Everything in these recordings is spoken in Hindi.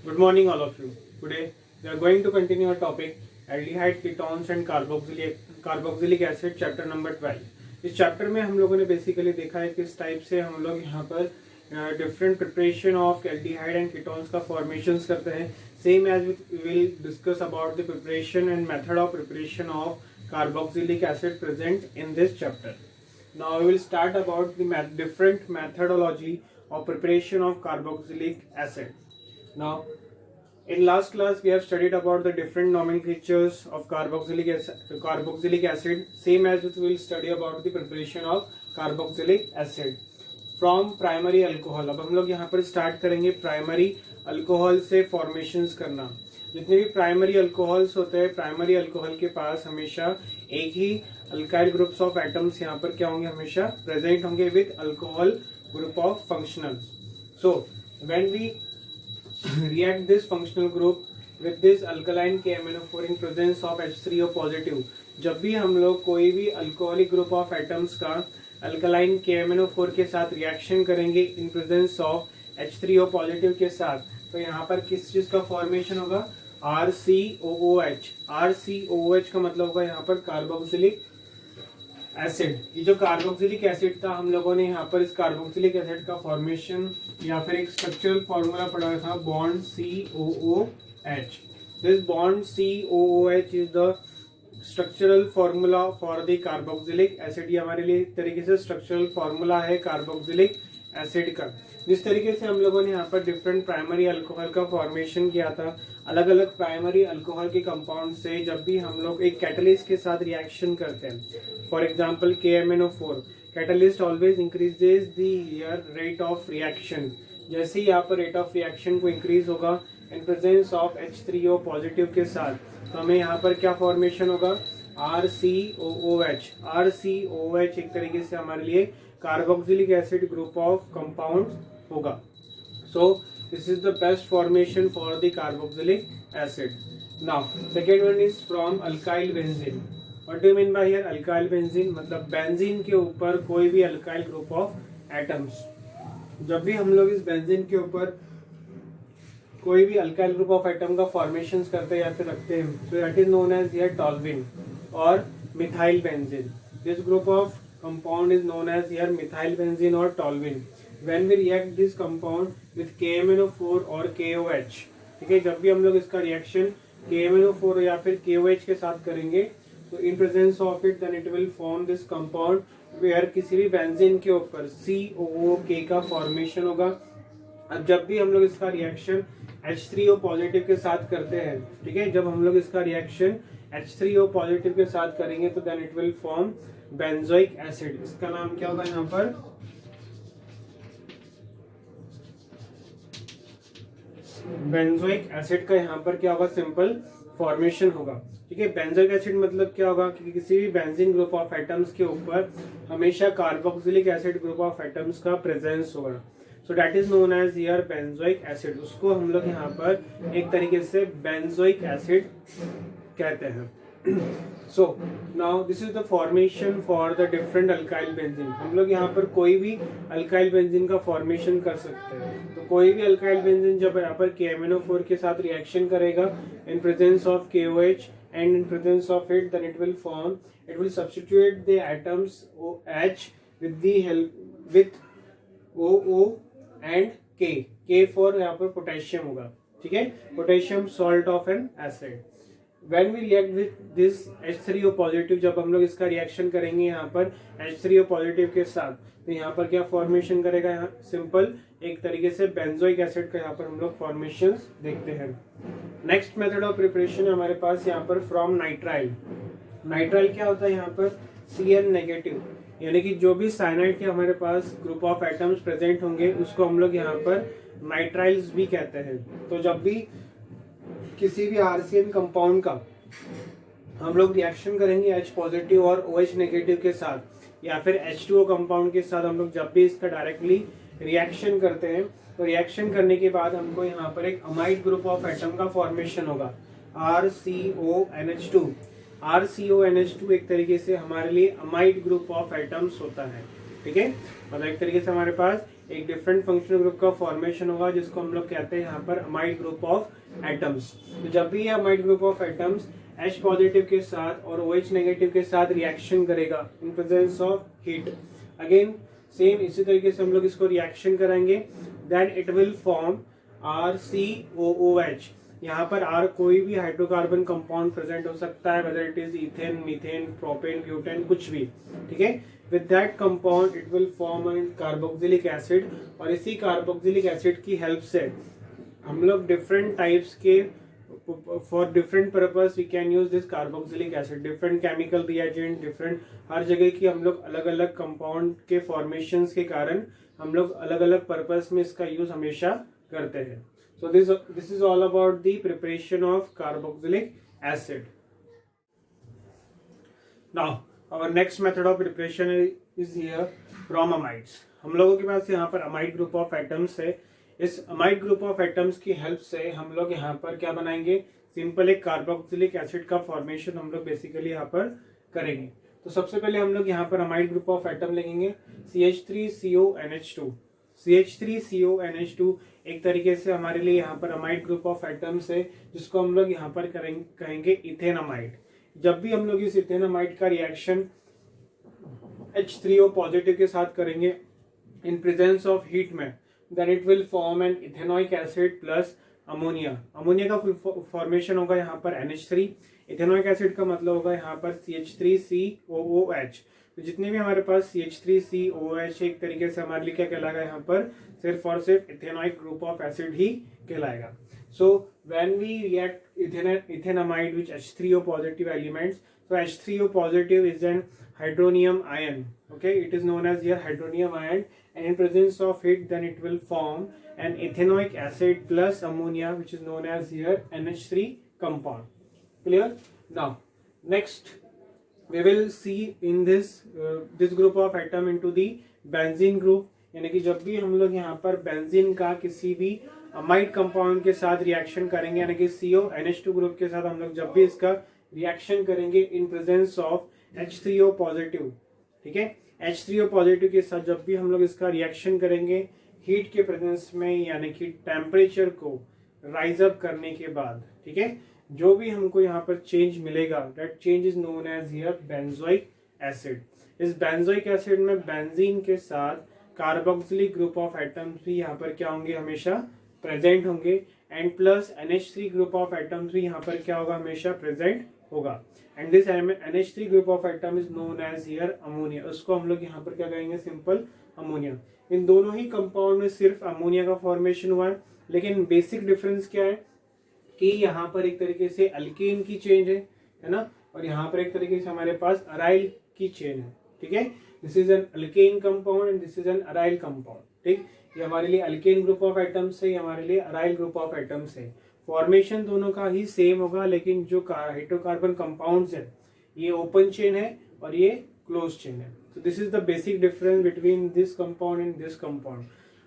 Good morning, all of you. Today we are going to continue our topic aldehyde, ketones and carboxylic acid, chapter number 12. इस चैप्टर में हम लोगों ने बेसिकली देखा है किस टाइप से हम लोग यहाँ पर different preparation of aldehyde and ketones का फॉर्मेशंस करते हैं. Same as we will discuss about the preparation and method of preparation of carboxylic acid present in this chapter. Now we will start about the different methodology of preparation of carboxylic acid. Now, in last class we have studied about the different nomenclatures of carboxylic acid. Same as we will study about the preparation of carboxylic acid from primary alcohol. अब हम लोग यहाँ पर start करेंगे primary alcohol से formations करना. जितने भी प्राइमरी अल्कोहल्स होते हैं, प्राइमरी अल्कोहल के पास हमेशा एक ही अल्काइल ग्रुप्स ऑफ एटम्स यहाँ पर क्या होंगे, हमेशा प्रेजेंट होंगे with alcohol group of functionals. So when we react this functional group with this alkaline KMnO4 in presence of H3O positive, जब भी हम लोग कोई भी अल्कोहलिक ग्रुप ऑफ एटम्स का अल्कलाइन KMnO4 के साथ रिएक्शन करेंगे in presence of H3O positive के साथ, तो यहाँ पर किस चीज का फॉर्मेशन होगा, RCOOH. RCOOH का मतलब होगा यहाँ पर कार्बोक्सिलिक एसिड. ये जो कार्बोक्सिलिक एसिड था, हम लोगों ने यहाँ पर इस कार्बोक्सिलिक एसिड का फॉर्मेशन या फिर एक स्ट्रक्चरल फॉर्मूला पढ़ा था, bond COOH. This bond COOH is the structural formula for the carboxylic acid. ये हमारे लिए एक तरीके से स्ट्रक्चरल फॉर्मूला है कार्बोक्सिलिक एसिड का. जिस तरीके से हम लोगों ने यहाँ पर डिफरेंट प्राइमरी अल्कोहल का फॉर्मेशन किया था, अलग अलग प्राइमरी अल्कोहल के कंपाउंड से जब भी हम लोग एक कैटलिस्ट के साथ रिएक्शन करते हैं, for example KMnO4, catalyst always increases the rate of reaction. जैसे ही यहाँ पर रेट ऑफ रिएक्शन को इंक्रीज होगा इन प्रेजेंस ऑफ H3O पॉजिटिव के साथ, तो हमें यहाँ पर क्या फॉर्मेशन होगा, RCOOH. RCOOH एक तरीके से हमारे लिए carboxylic acid group of compound होगा. So this is the best formation for the carboxylic acid. Now second one is from alkyl benzene. What do you mean by here alkyl benzene? मतलब बेंजीन के ऊपर कोई भी अल्काइल ग्रुप ऑफ एटम्स. जब भी हम लोग इस बेंजीन के ऊपर कोई भी अल्काइल ग्रुप ऑफ एटम का फॉर्मेशन करते हैं या फिर रखते हैं, तो that is known as here toluene और methyl benzene. This group of compound is known as here methyl benzene or toluene. When we react this compound with KMnO4 or KOH, ठीक है, जब भी हम लोग इसका रिएक्शन KMnO4 या फिर KOH के साथ करेंगे, तो in presence of it then it will form this compound where किसी भी बेंजीन के ऊपर COOK का फॉर्मेशन होगा. अब जब भी हम लोग इसका रिएक्शन H3O पॉजिटिव के साथ करते हैं, ठीक है, जब हम लोग इसका रिएक्शन H3O पॉजिटिव के साथ करेंगे तो then it will form benzoic acid. इसका नाम क्या होगा यहाँ पर, बेंजोइक एसिड का यहाँ पर क्या होगा, सिंपल फॉर्मेशन होगा. ठीक है, बेंजोइक एसिड मतलब क्या होगा कि किसी भी बेंजीन ग्रुप ऑफ एटम्स के ऊपर हमेशा carboxylic acid group of atoms का प्रेजेंस होगा. So that is known as here benzoic acid. उसको हम लोग यहाँ पर एक तरीके से बेंजोइक एसिड कहते हैं. So now this is the formation for the different alkyl benzene. हम लोग यहाँ पर कोई भी अल्काइल बेंजीन का फॉर्मेशन कर सकते हैं. तो कोई भी अल्काइल बेंजीन जब यहाँ पर KMnO4 के साथ रिएक्शन करेगा in presence of KOH and in presence of it, then it will substitute the atoms OH with the help with OO and K for यहाँ पर पोटेशियम होगा. ठीक है, potassium salt of N acid. When we react with this H3O positive, जब हम लोग इसका रिएक्शन करेंगे यहाँ पर H3O पॉजिटिव के साथ, तो यहाँ पर क्या फॉर्मेशन करेगा, यहाँ सिंपल एक तरीके से बेंजोइक एसिड का यहाँ पर हम लोग फॉर्मेशन देखते हैं. नेक्स्ट मेथड ऑफ प्रिपरेशन हमारे पास यहाँ पर फ्रॉम नाइट्राइल. नाइट्राइल क्या होता है यहाँ पर, CN नेगेटिव, यानी कि जो भी साइनाइड के हमारे पास ग्रुप ऑफ एटम्स प्रेजेंट होंगे उसको हम लोग यहाँ पर नाइट्राइल्स भी कहते हैं. तो जब भी किसी भी RCN कंपाउंड का हम लोग रिएक्शन करेंगे H पॉजिटिव और OH नेगेटिव के साथ या फिर H2O कंपाउंड के साथ, हम लोग जब भी इसका डायरेक्टली रिएक्शन करते हैं, तो रिएक्शन करने के बाद हमको यहाँ पर एक अमाइड ग्रुप ऑफ एटम का फॉर्मेशन होगा RCONH2. RCONH2 एक तरीके से हमारे लिए अमाइड ग्रुप ऑफ एटम्स होता है. ठीक है, मतलब एक तरीके से हमारे पास एक डिफरेंट फंक्शनल ग्रुप का फॉर्मेशन होगा जिसको हम लोग कहते हैं यहाँ पर अमाइड ग्रुप ऑफ एटम्स। तो जब भी ये amide group of atoms H positive के साथ और OH नेगेटिव के साथ रिएक्शन करेगा in presence of heat, again same इसी तरीके से हम लोग इसको रिएक्शन कराएंगे, then it will form RCOOH। यहाँ पर R कोई भी हाइड्रोकार्बन कंपाउंड प्रेजेंट हो सकता है, whether it is ethane, methane, propane, butane, कुछ भी, ठीक है। With that compound it will form an carboxylic acid, और इसी कार्बोक्सिलिक एसिड की हेल्प से हम लोग डिफरेंट टाइप्स के for different purpose we can use this carboxylic acid, different chemical reagent, different हर जगह की हम लोग अलग अलग कंपाउंड के फॉर्मेशंस के कारण हम लोग अलग अलग पर्पस में इसका यूज हमेशा करते हैं। So this is all about the preparation of carboxylic acid. Now our next method of preparation is here from amides. हम लोगों के पास यहाँ पर अमाइड ग्रुप ऑफ एटम्स है। इस अमाइड ग्रुप ऑफ एटम्स की हेल्प से हम लोग यहाँ पर क्या बनाएंगे, सिंपल एक कार्बोक्सिलिक एसिड का फॉर्मेशन हम लोग बेसिकली यहाँ पर करेंगे। तो सबसे पहले हम लोग यहाँ पर अमाइड ग्रुप ऑफ एटम लेंगे CH3CONH2। CH3CONH2 एक तरीके से हमारे लिए यहाँ पर अमाइड ग्रुप ऑफ एटम्स है जिसको हम लोग यहाँ पर कहेंगे इथेनामाइड। जब भी हम लोग इस इथेनामाइड का रिएक्शन H3O पॉजिटिव के साथ करेंगे इन प्रेजेंस ऑफ हीट में, then it will form an ethanoic acid plus ammonia. Ammonia का फॉर्मेशन होगा यहाँ पर NH3, इथेनॉइक एसिड का मतलब होगा यहाँ पर CH3COOH। तो जितने भी हमारे पास CH3COOH एक तरीके से हमारे लिए क्या कहलाएगा यहाँ पर, सिर्फ और सिर्फ इथेनॉइक ग्रुप ऑफ एसिड ही कहलाएगा। So when we react ethanamide which H3O positive elements, so H3O positive is an hydronium ion, okay, it is known as here hydronium ion, and in presence of it then it will form an ethanoic acid plus ammonia which is known as here NH3 compound. Clear? Now next we will see in this group of atom into the benzene group, यानी कि जब भी हम लोग यहाँ पर बेंजीन का किसी भी अमाइड कंपाउंड के साथ रिएक्शन करेंगे, यानी कि CONH2 ग्रुप के साथ हम लोग जब भी इसका रिएक्शन करेंगे in presence of H3O positive, ठीक है, H3O पॉजिटिव के साथ जब भी हम लोग इसका रिएक्शन करेंगे हीट के प्रेजेंस में, यानी कि टेम्परेचर को राइज अप करने के बाद, ठीक है, जो भी हमको यहाँ पर चेंज मिलेगा that change is known as here benzoic acid. इस बेंजोइक एसिड में बेंजीन के साथ कार्बोक्सिलिक ग्रुप ऑफ एटम्स भी यहाँ पर क्या होंगे, हमेशा प्रेजेंट होंगे, and plus NH3 group of atoms भी यहाँ पर क्या होगा, हमेशा प्रेजेंट होगा, and this NH3 group of atom is known as here ammonia. उसको हम लोग यहाँ पर क्या कहेंगे, सिंपल अमोनिया। इन दोनों ही कंपाउंड में सिर्फ अमोनिया का फॉर्मेशन हुआ है, लेकिन बेसिक डिफरेंस क्या है कि यहाँ पर एक तरीके से अल्केन की चेन है ना, और यहाँ पर एक तरीके से हमारे पास अराइल की चेन है, ठीक है। This is an alkane compound and this is an aryl compound, ठीक। ये हमारे लिए अल्केन ग्रुप ऑफ एटम्स है, ये हमारे लिए अराइल ग्रुप ऑफ एटम्स है। फॉर्मेशन दोनों का ही सेम होगा, लेकिन जो हाइड्रोकार्बन कंपाउंड्स है ये ओपन चेन है और ये क्लोज चेन है। तो this is the basic difference between this compound and this compound.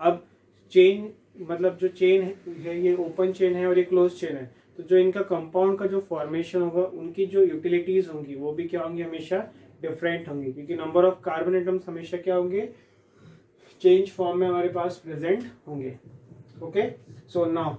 अब चेन मतलब जो चेन है ये ओपन चेन है और ये क्लोज चेन है, तो जो इनका कंपाउंड का जो फॉर्मेशन होगा उनकी जो यूटिलिटीज होंगी वो भी क्या होंगी, हमेशा डिफरेंट होंगी, क्योंकि नंबर ऑफ कार्बन एटम्स हमेशा क्या होंगे, चेंज फॉर्म में हमारे पास प्रेजेंट होंगे। Okay, so now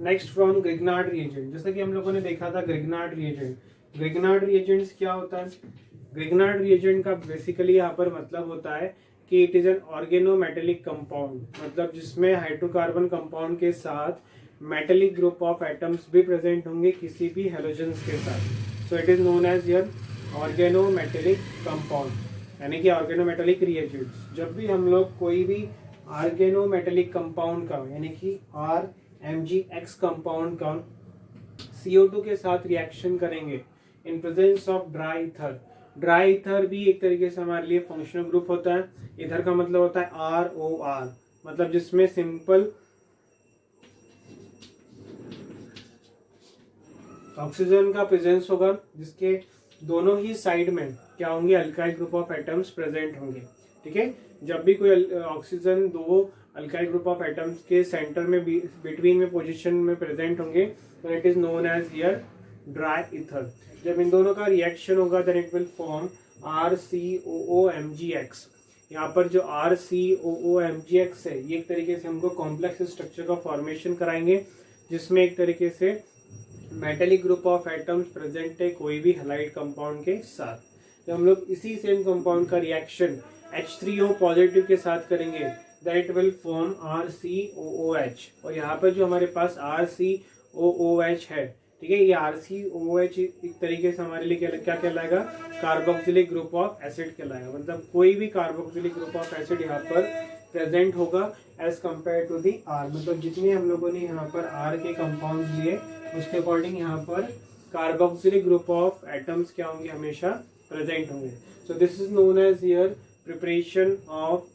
next from Grignard reagent. जैसा कि हम लोगों ने देखा था ग्रिग्नार्ड रिएजेंट, ग्रिग्नार्ड रिएजेंट्स क्या होता है, ग्रिग्नार्ड रिएजेंट का बेसिकली यहाँ पर मतलब होता है कि it is an organometallic compound, मतलब जिसमें हाइड्रोकार्बन कंपाउंड के साथ मेटेलिक ग्रुप ऑफ एटम्स भी प्रेजेंट होंगे किसी भी हेलोजेंस के साथ। So it is known as here organometallic compound, यानी कि ऑर्गेनोमेटेलिक रिएजेंट्स। जब भी हम लोग कोई भी ऑर्गेनोमेटेलिक कंपाउंड का यानी कि RMgX कंपाउंड का CO2 के साथ रिएक्शन करेंगे in presence of dry ether, dry ether भी एक तरीके से हमारे लिए फंक्शनल ग्रुप होता है। इधर का मतलब होता है ROR, मतलब जिसमें सिंपल ऑक्सीजन का प्रेजेंस होगा, जिसके दोनों ही साइड में क्या होंगे, alkyl group of atoms present होंगे। ठीक है, जब भी कोई ऑक्सीजन दो अल्काइल ग्रुप ऑफ एटम्स के सेंटर में बिटवीन में पोजीशन में प्रेजेंट होंगे तो it is known as here dry ether. जब इन दोनों का रिएक्शन होगा then it will form RCOOMgX। यहाँ पर जो RCOOMgX है ये एक तरीके से हमको कॉम्प्लेक्स स्ट्रक्चर का फॉर्मेशन कराएंगे, जिसमें एक तरीके से metallic group of atoms present है कोई भी हैलाइड कंपाउंड के साथ। तो हम लोग इसी सेम कंपाउंड का रिएक्शन H3O पॉजिटिव के साथ करेंगे, दैट विल फॉर्म RCOOH। और यहाँ पर जो हमारे पास RCOOH है, ठीक है, ये RCOOH एक तरीके से हमारे लिए क्या कहलाएगा, कार्बोक्सिलिक ग्रुप ऑफ एसिड कहलाएगा। मतलब कोई भी कार्बोक्सिलिक ग्रुप ऑफ एसिड यहाँ पर प्रेजेंट होगा as compare to the R। मतलब जितने हम लोगों ने यहाँ पर R के कंपाउंड लिए उसके अकॉर्डिंग यहाँ पर कार्बोक्सिलिक ग्रुप ऑफ एटम्स क्या होंगे, हमेशा प्रेजेंट होंगे। So this is known as here preparation of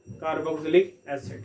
carboxylic acid.